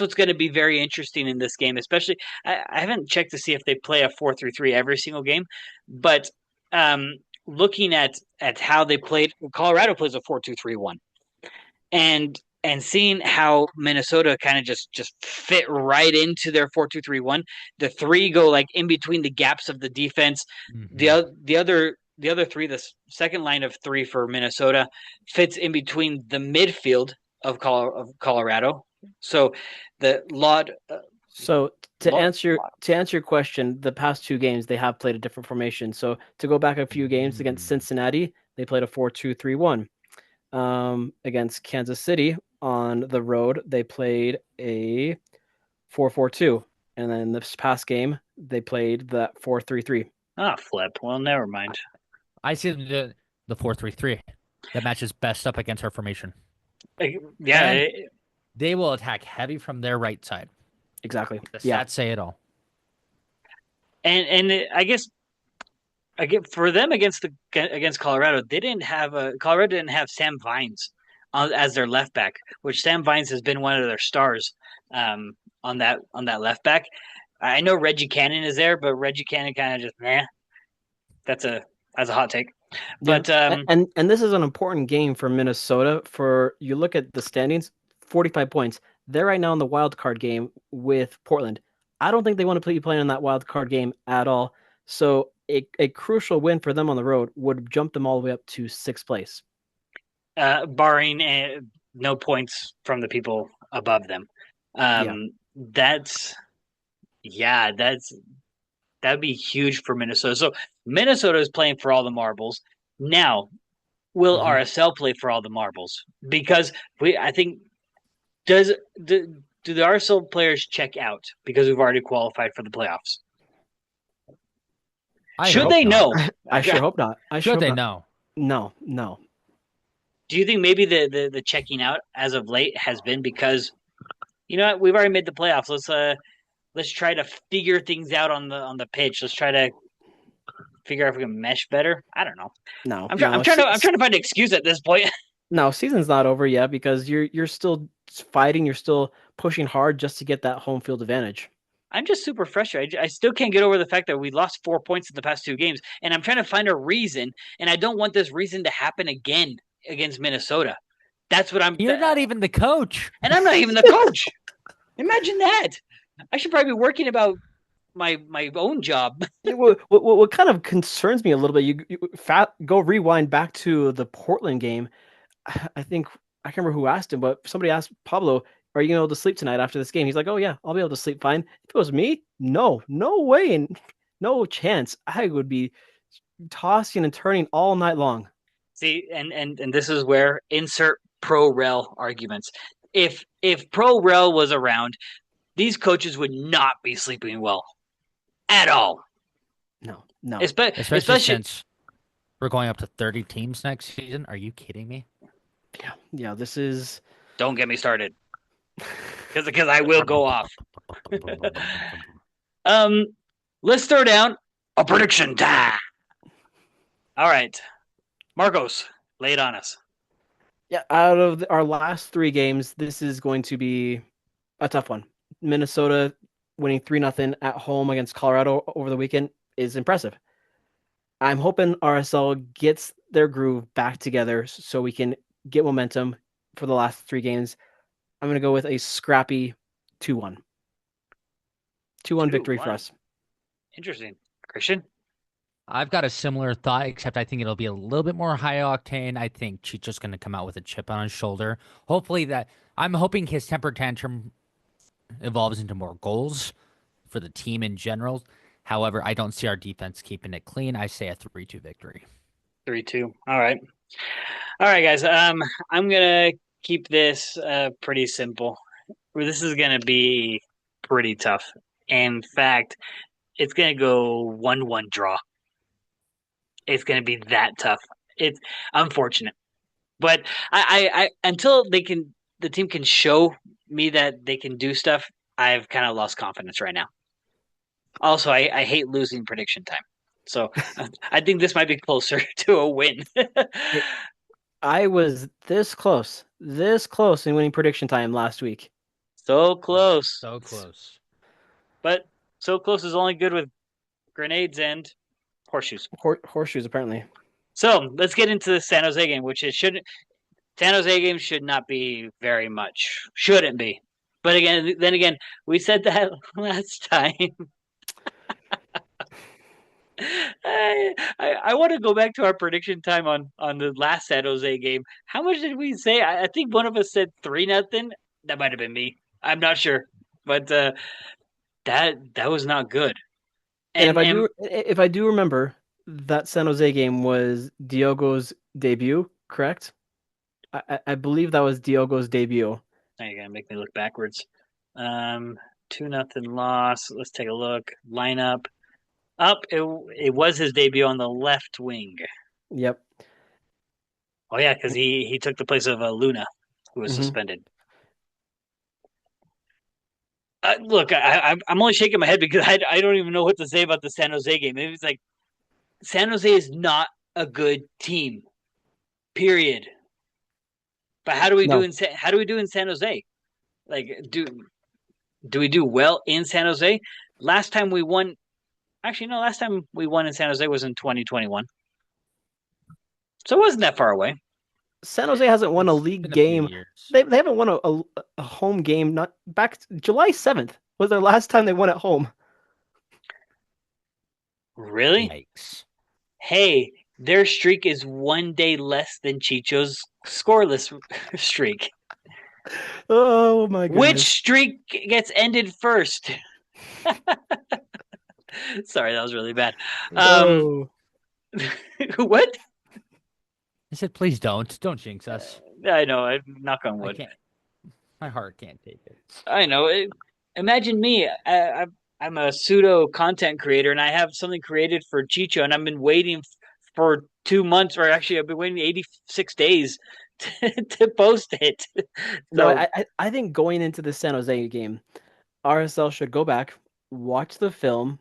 what's going to be very interesting in this game. Especially, I haven't checked to see if they play a 4-3-3 every single game, but looking at how they played, Colorado plays a 4-2-3-1, and seeing how Minnesota kind of just fit right into their 4-2-3-1, the 3 go like in between the gaps of the defense. Mm-hmm. The other 3, the second line of 3 for Minnesota, fits in between the midfield of Colorado. So to answer your question, the past 2 games they have played a different formation. So to go back a few games against Cincinnati, they played a 4-2-3-1. Against Kansas City on the road, they played a 4-4-2, and then this past game they played that 4-3-3. Ah, flip. Well, never mind. I see the 4-3-3 that matches best up against our formation. Yeah, they will attack heavy from their right side. Exactly. The stats say it all. And I guess for them against Colorado, Colorado didn't have Sam Vines as their left back, which Sam Vines has been one of their stars on that left back. I know Reggie Cannon is there, but Reggie Cannon kind of just That's a hot take. But and this is an important game for Minnesota. For you look at the standings, 45 points. They're right now in the wild card game with Portland. I don't think they want to be playing in that wild card game at all. So a crucial win for them on the road would jump them all the way up to 6th place. Barring no points from the people above them. That'd be huge for Minnesota. So Minnesota is playing for all the marbles. Now, will RSL play for all the marbles? Because I think do the RSL players check out because we've already qualified for the playoffs? Should they know? I sure hope not. Should they know? No. Do you think maybe the checking out as of late has been because you know what? We've already made the playoffs. Let's try to figure things out on the pitch. Let's try to figure out if we can mesh better. I don't know. No, I'm trying to find an excuse at this point. no, season's not over yet because you're still fighting, you're still pushing hard just to get that home field advantage. I'm just super frustrated. I still can't get over the fact that we lost 4 points in the past two games, and I'm trying to find a reason, and I don't want this reason to happen again against Minnesota. That's what I'm. You're not even the coach, and I'm not even the coach. Imagine that. I should probably be working about my own job. What kind of concerns me a little bit, go rewind back to the Portland game. I think I can't remember who asked him, but somebody asked Pablo, "Are you gonna be able to sleep tonight after this game?" He's like, "Oh yeah, I'll be able to sleep fine." If it was me, no way, and no chance. I would be tossing and turning all night long. See, and this is where insert pro rel arguments. If pro rel was around, these coaches would not be sleeping well at all. No. especially since we're going up to 30 teams next season. Are you kidding me? Yeah. This is. Don't get me started, because I will go off. Let's throw down a prediction time. All right, Marcos, lay it on us. Yeah, out of our last three games, this is going to be a tough one. Minnesota winning 3-0 at home against Colorado over the weekend is impressive. I'm hoping RSL gets their groove back together so we can get momentum for the last three games. I'm going to go with a scrappy 2-1. 2-1 victory for us. Interesting. Christian? I've got a similar thought, except I think it'll be a little bit more high octane. I think Chicho's going to come out with a chip on his shoulder. I'm hoping his temper tantrum evolves into more goals for the team in general. However, I don't see our defense keeping it clean. I say a 3-2 victory. 3-2. All right. All right, guys. I'm going to keep this pretty simple. This is going to be pretty tough. In fact, it's going to go 1-1 draw. It's going to be that tough. It's unfortunate. But I until the team can show me that they can do stuff, I've kind of lost confidence right now. Also, I hate losing prediction time. So I think this might be closer to a win. I was this close in winning prediction time last week. So close. So close. But so close is only good with grenades and horseshoes. Horseshoes, apparently. So let's get into the San Jose game, San Jose game should not be very much. Shouldn't be. But then again, we said that last time. I want to go back to our prediction time on the last San Jose game. How much did we say? I think one of us said 3-0. That might have been me. I'm not sure, but that was not good. And if I do remember, that San Jose game was Diogo's debut, correct? I believe that was Diogo's debut. Now you're gonna make me look backwards. 2-0 loss. Let's take a look. Lineup. It was his debut on the left wing. Yep. Oh yeah, because he took the place of Luna, who was suspended. Look, I'm only shaking my head because I don't even know what to say about the San Jose game. It's like San Jose is not a good team. Period. But how do we do in San Jose? Like, do we do well in San Jose? Last time we won. Actually, no. Last time we won in San Jose was in 2021, so it wasn't that far away. San Jose hasn't won a league game. They haven't won a home game. Not back July 7th was their last time they won at home. Really? Yikes. Hey, their streak is 1 day less than Chicho's scoreless streak. Oh my goodness. Which streak gets ended first? Sorry, that was really bad. What? I said, please don't jinx us. I know. I knock on wood. My heart can't take it. I know. Imagine me. I'm a pseudo content creator, and I have something created for Chicho, and I've been waiting for 2 months, or actually, I've been waiting 86 days to post it. No, So I think going into the San Jose game, RSL should go back, watch the film.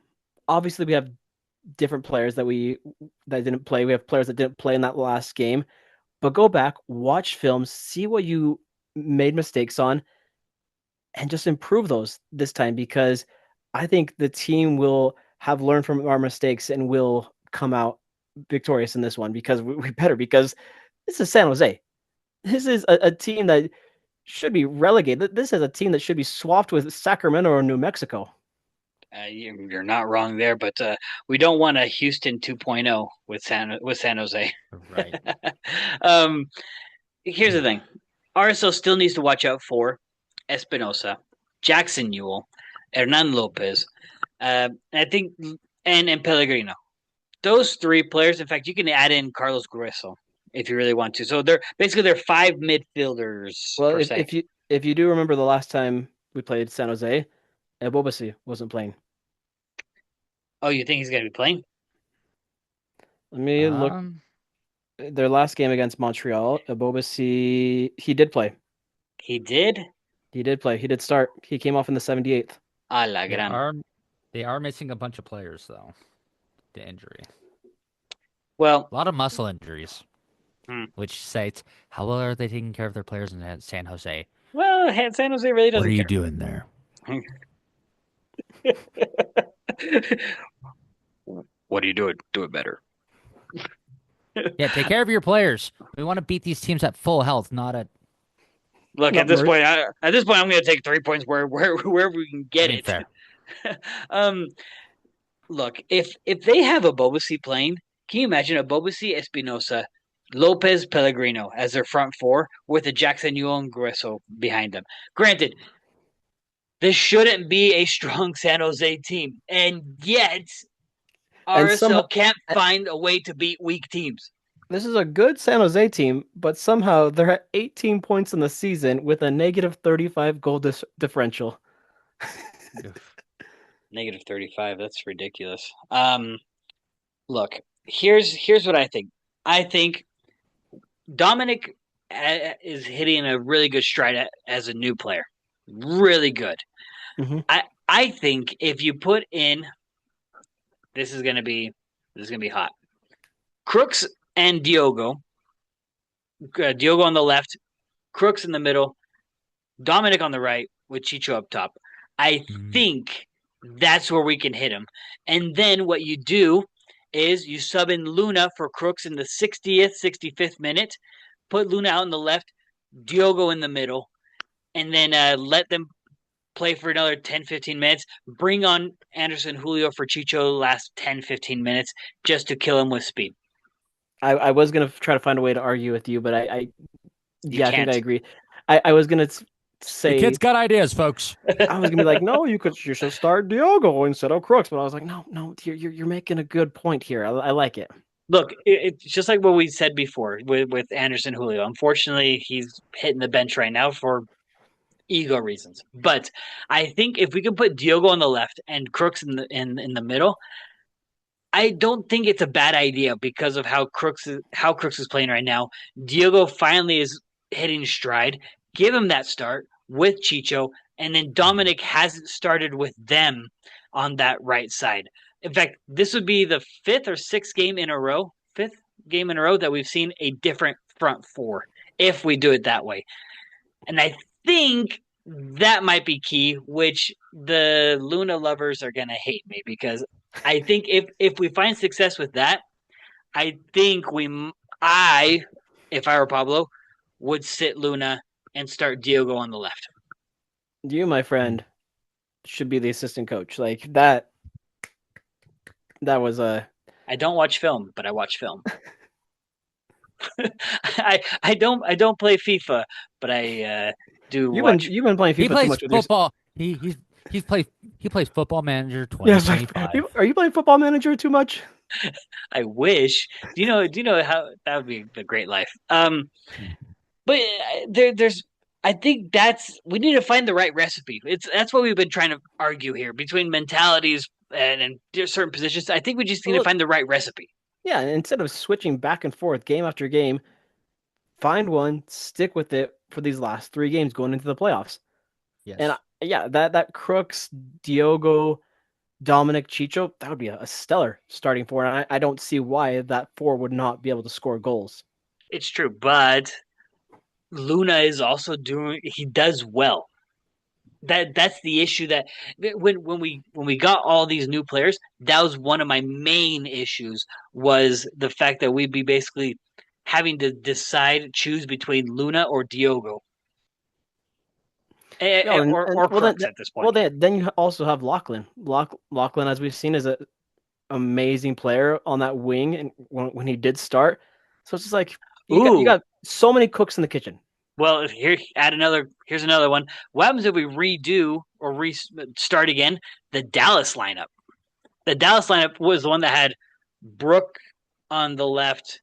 Obviously, we have different players that didn't play. We have players that didn't play in that last game, but go back, watch films, see what you made mistakes on, and just improve those this time because I think the team will have learned from our mistakes and will come out victorious in this one because we better because this is San Jose. This is a team that should be relegated. This is a team that should be swapped with Sacramento or New Mexico. you're not wrong there, but we don't want a Houston 2.0 with San Jose. Right. um, Here's the thing: RSL still needs to watch out for Espinosa, Jackson Newell, Hernan Lopez, I think, and Pellegrino. Those three players. In fact, you can add in Carlos Grueso if you really want to. So they're five midfielders Well, per se. if you do remember the last time we played San Jose, Ebobasi wasn't playing. Oh, you think he's going to be playing? Let me look. Um, Their last game against Montreal, Ebobasi, he did play. He did. He did play. He did start. He came off in the 78th. A la they gran. are they are missing a bunch of players though. The injury. Well, A lot of muscle injuries. Hmm. Which states how well are they taking care of their players in San Jose? San Jose really What doesn't are you care. doing there? What are you doing? Do it better. Yeah, take care of your players. We want to beat these teams at full health, not at. Look, Not at this Murray. point, I'm going to take 3 points wherever we can get it. Fair. Look, if they have a Bobasi playing, can you imagine a Bobasi, Espinosa, Lopez, Pellegrino as their front four with a Jackson Newell and Grueso behind them? Granted, this shouldn't be a strong San Jose team, and yet And somehow RSL can't find a way to beat weak teams. this is a good San Jose team, but somehow they're at 18 points in the season with a negative 35 goal differential. Negative 35. That's ridiculous. Look, here's what I think. I think Dominic is hitting a really good stride as a new player. Really good. Mm-hmm. I think if you put in this is gonna be hot. Crooks and Diogo. Diogo on the left, Crooks in the middle, Dominic on the right with Chicho up top. I think that's where we can hit him. And then what you do is you sub in Luna for Crooks in the 60th, 65th minute, put Luna out on the left, Diogo in the middle, and then let them play for another 10, 15 minutes. Bring on Anderson Julio for Chicho last 10, 15 minutes just to kill him with speed. I was gonna try to find a way to argue with you, but I think I can't. agree. I was gonna say The kid's got ideas, folks. I was gonna be like, no, you should start Diogo instead of Crooks, but I was like, no, you're making a good point here. I like it. Look, it's just like what we said before with Anderson Julio. Unfortunately, he's hitting the bench right now for ego reasons. But I think if we can put Diogo on the left and Crooks in the middle, I don't think it's a bad idea because of how Crooks is playing right now. Diogo finally is hitting stride. Give him that start with Chicho, and then Dominic hasn't started with them on that right side. In fact, this would be the fifth game in a row that we've seen a different front four if we do it that way. And I think that might be key, which the Luna lovers are going to hate me because I think if we find success with that, I think if I were Pablo, would sit Luna and start Diogo on the left. You, my friend, should be the assistant coach. Like that was a. I don't watch film, but I watch film. I don't play FIFA, but I do watch. You've been playing FIFA He too plays much with football. He plays Football Manager 2025. Yes, are you playing Football Manager too much? I wish. Do you know how that would be a great life? But there's. I think we need to find the right recipe. That's what we've been trying to argue here between mentalities and certain positions. I think we just need to find the right recipe. Yeah, and instead of switching back and forth game after game, find one, stick with it for these last 3 games going into the playoffs. Yes. And yeah, that Crooks, Diogo, Dominic, Chicho, that would be a stellar starting four. And I don't see why that four would not be able to score goals. It's true, but Luna is also he does well. That's the issue that when we got all these new players, that was one of my main issues, was the fact that we'd be basically having to choose between Luna or Diogo. Yeah, Or well Crooks at this point. well then you also have Lachlan. Lachlan, as we've seen, is an amazing player on that wing, and when he did start, so it's just like you got so many cooks in the kitchen. Well, here's another one. What happens if we redo or restart again the Dallas lineup? The Dallas lineup was the one that had Brooke on the left,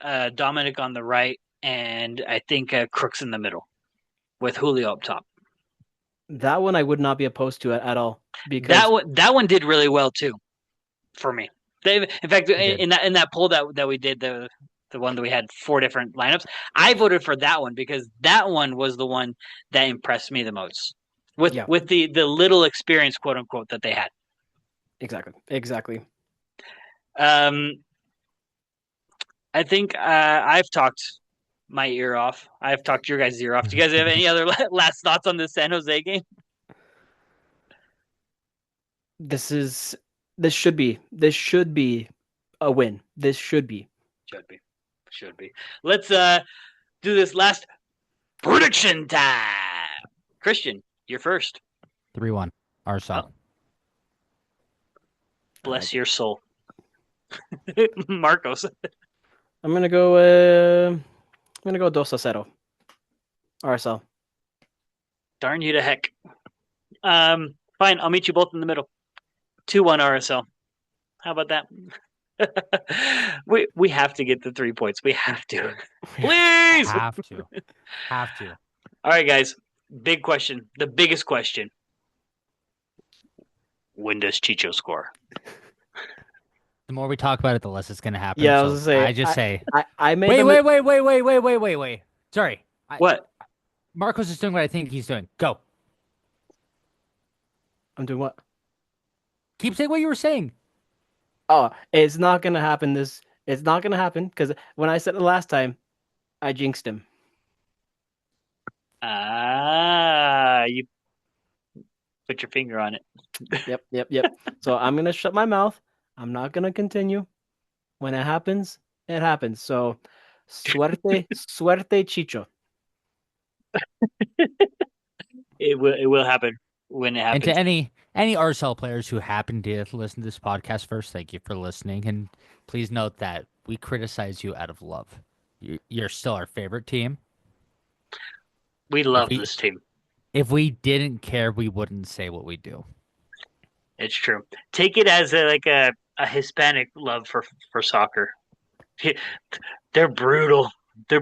Dominic on the right, and I think Crooks in the middle, with Julio up top. That one I would not be opposed to at all, because that one did really well too, for me. In fact, in that poll that we did, the one that we had 4 different lineups, I voted for that one because that one was the one that impressed me the most with the little experience, quote unquote, that they had. Exactly. I think I've talked my ear off. I've talked your guys' ear off. Do you guys have any other last thoughts on the San Jose game? This should be a win. This should be. Should be. Let's do this last prediction time. Christian, you're first. 3-1. RSL. Oh. Bless your soul. Marcos. I'm gonna go 2-0. RSL. Darn you to heck. Fine, I'll meet you both in the middle. 2-1 RSL. How about that? we have to get the 3 points. We have to. Please. Have to. All right, guys. Big question. The biggest question. When does Chicho score? The more we talk about it, the less it's going to happen. Yeah, I was say. I made. Wait. Sorry. What? Marcos is doing what I think he's doing. Go. I'm doing what? Keep saying what you were saying. Oh, it's not gonna happen. It's not gonna happen because when I said it last time, I jinxed him. You put your finger on it. Yep. So I'm gonna shut my mouth. I'm not gonna continue. When it happens, it happens. So, suerte, Chicho. It will happen when it happens. And to any RSL players who happen to listen to this podcast first, thank you for listening. And please note that we criticize you out of love. You're still our favorite team. We love this team. If we didn't care, we wouldn't say what we do. It's true. Take it as a Hispanic love for soccer. They're brutal. I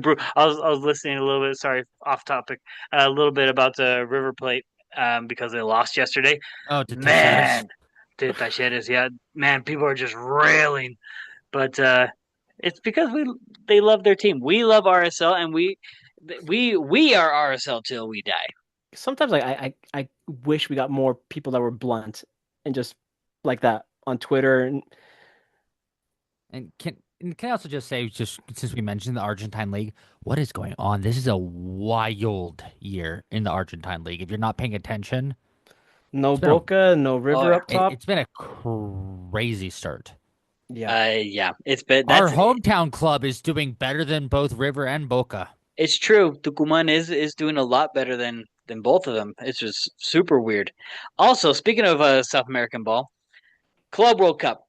was listening a little bit. Sorry, off topic. A little bit about the River Plate because they lost yesterday. Oh, to Talleres, yeah, man. People are just railing, but it's because they love their team. We love RSL, and we are RSL till we die. Sometimes I wish we got more people that were blunt and just like that on Twitter. And can I also just say, just since we mentioned the Argentine League, what is going on? This is a wild year in the Argentine League. If you're not paying attention, no Boca, no River up top. It's been a crazy start. Yeah. It's been our hometown club is doing better than both River and Boca. It's true. Tucumán is doing a lot better than both of them. It's just super weird. Also, speaking of South American ball, Club World Cup.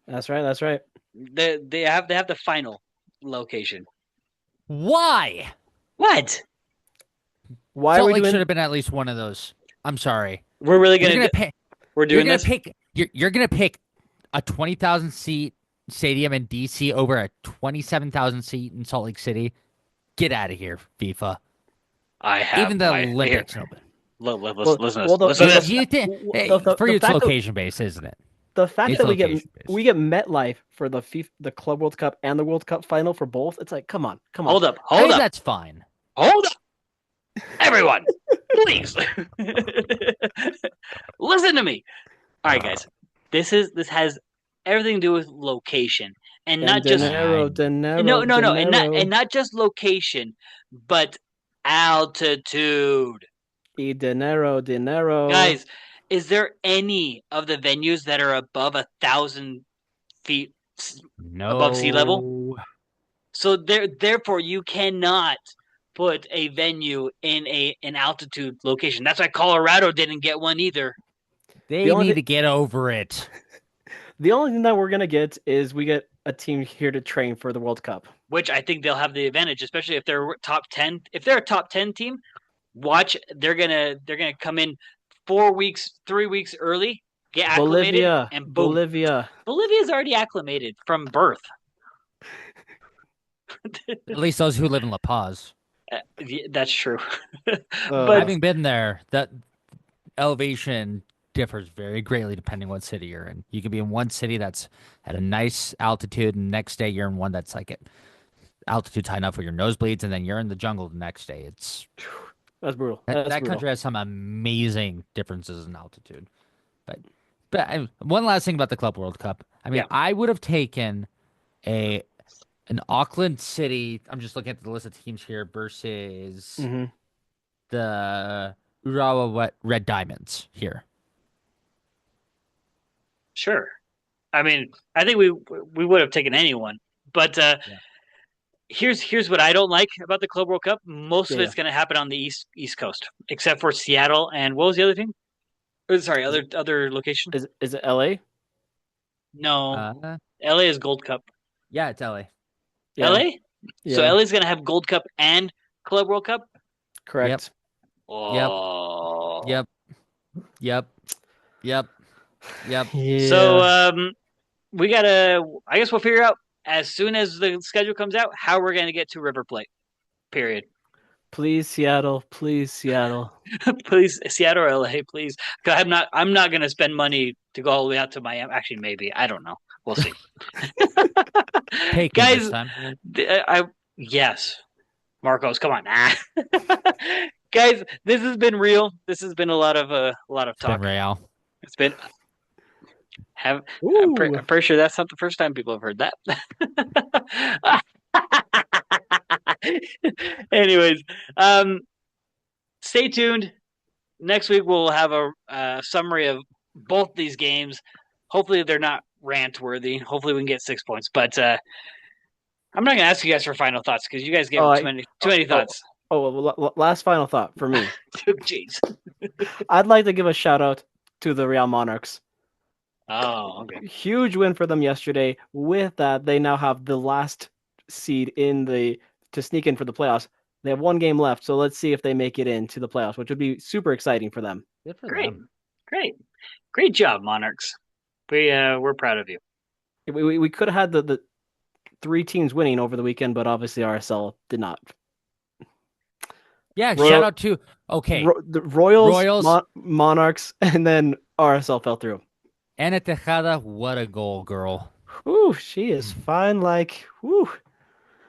That's right. They have the final location. Why? What? Why Salt Lake should have been at least one of those. I'm sorry. We're really gonna we're doing this. You're gonna pick a 20,000 seat stadium in DC over a 27,000 seat in Salt Lake City. Get out of here, FIFA. I have even the Olympics. Listen to this. For you, it's location based, isn't it? The fact It's that we location-based. get MetLife for the Club World Cup and the World Cup final for both. It's like, come on. Hold up, I hold think up, that's fine. hold up, everyone, please listen to me. All right, guys, this has everything to do with location, and And not just I no, and not just location, but altitude. Dinero. Guys, is there any of the venues that are above 1,000 feet above sea level? no. So therefore, you cannot put a venue in an altitude location. That's why Colorado didn't get one either. They need to get over it. The only thing that we're gonna get is we get a team here to train for the World Cup. Which I think they'll have the advantage, especially if they're top 10. If they're a top 10 team, watch they're gonna come in 4 weeks, 3 weeks early, get acclimated, and boom. Bolivia's already acclimated from birth. At least those who live in La Paz. That's true. But Having been there, that elevation differs very greatly depending what city you're in. You could be in one city that's at a nice altitude, and the next day you're in one that's like at altitude high enough for your nosebleeds, and then you're in the jungle the next day. that's brutal. That country has some amazing differences in altitude. But one last thing about the Club World Cup. I mean, Yeah. I would have taken an Auckland City. I'm just looking at the list of teams here versus Mm-hmm. the Urawa Red Diamonds here. Sure. I mean, I think we would have taken anyone, but here's what I don't like about the Club World Cup. Most of it's going to happen on the East Coast, except for Seattle and what was the other team? Sorry, other location. Is it LA? No, LA is Gold Cup. Yeah, it's LA. Yeah. LA? Yeah. So LA's going to have Gold Cup and Club World Cup? Correct. Oh. Yep. Yeah. So we gotta. I guess we'll figure out as soon as the schedule comes out how we're gonna get to River Plate. Period. Please Seattle. Please Seattle. Please Seattle or LA, please. Cause I'm not gonna spend money to go all the way out to Miami. Actually, maybe I don't know. We'll see. Take guys. this time. Yes, Marcos, come on. Guys, this has been real. This has been a lot of talk. Been real. It's been. I'm pretty sure that's not the first time people have heard that. Anyways, stay tuned. Next week we'll have a summary of both these games. Hopefully they're not rant worthy. Hopefully we can get 6 points. But I'm not going to ask you guys for final thoughts because you guys gave too many thoughts. Last final thought for me. Jeez. I'd like to give a shout out to the Real Monarchs. Oh, okay. Huge win for them yesterday. With that, they now have the last seed to sneak in for the playoffs. They have one game left, so let's see if they make it into the playoffs, which would be super exciting for them. Good for Great. them. Great job, Monarchs. We're proud of you. We could have had the 3 teams winning over the weekend, but obviously RSL did not. Yeah, shout out to the Royals, Monarchs, and then RSL fell through. Ana Tejada, what a goal, girl. Ooh, she is fine. Like, woo.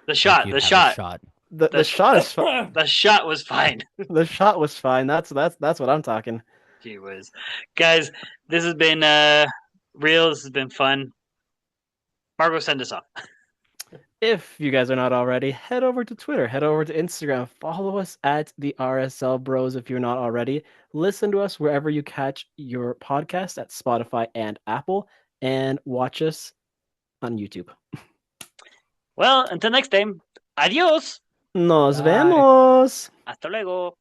The shot. The shot is fine. The shot was fine. The shot was fine. That's what I'm talking. Gee whiz. Guys, this has been real. This has been fun. Margo, send us off. If you guys are not already, head over to Twitter, head over to Instagram, follow us at the RSL Bros if you're not already. Listen to us wherever you catch your podcast at Spotify and Apple, and watch us on YouTube. Well, until next time, adios. Nos vemos. Hasta luego.